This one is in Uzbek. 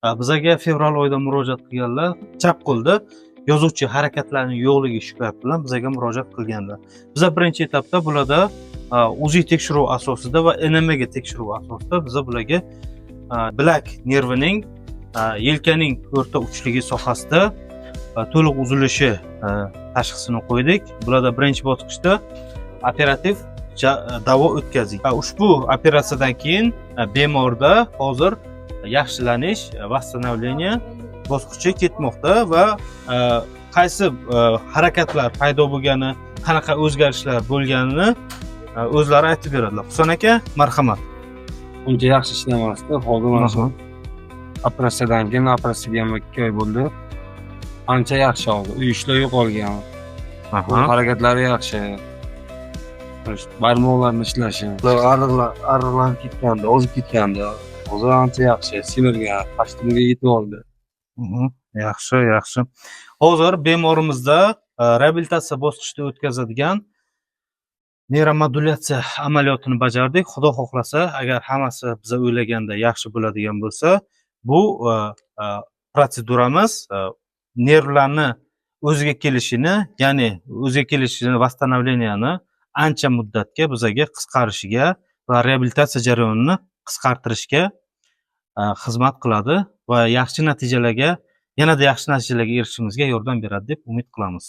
Bizaga fevral oyida murojaat qilganlar chap qo'lda yozuvchi harakatlarining yo'qligi shikoyat bilan bizaga murojaat qilganlar. Biza birinchi etapda bularda UZI tekshiruv asosida va NMG tekshiruv asosida biza bularga bilak nervining yelkaning o'rta uchligi sohasida to'liq uzilishi tashxisini qo'ydik. Bularda birinchi bosqichda operativ davo o'tkazdik. Ushbu operatsiyadan keyin bemorda hozir yaxshilanish, восстановление bosqichi ketmoqda va qaysi harakatlar paydo bo'lgani, qanaqa o'zgarishlar bo'lganini o'zlari aytib beradilar. Husan aka, marhamat. Uncha yaxshi ishlamasdi. Hozir mana shu operatsiyadan keyin, operatsiyaga 2 oy bo'ldi. Ancha yaxshi oldi. Uyushlar yo'qolgan. Harakatlari yaxshi. Barmoqlarni ishlashi, ariqlanib ketganda, ozib ketganda, hozir ancha yaxshi. Sinirga, pashtimga yetib oldi. Yaxshi. Hozir bemorimizda reabilitatsiya bosqichida o'tkazadigan neuromodulyatsiya amaliyotini bajardik. Xudo xohlasa, agar hammasi biz o'ylaganda yaxshi bo'ladigan bo'lsa, bu protseduramiz nervlarni o'ziga kelishini, ya'ni o'ziga kelishini, восстановленияni ancha muddatga bizaga qisqarishiga va reabilitatsiya jarayonini qisqartirishga xizmat qiladi va yaxshi natijalarga, yanada yaxshi natijalarga erishishimizga yordam beradi deb umid qilamiz.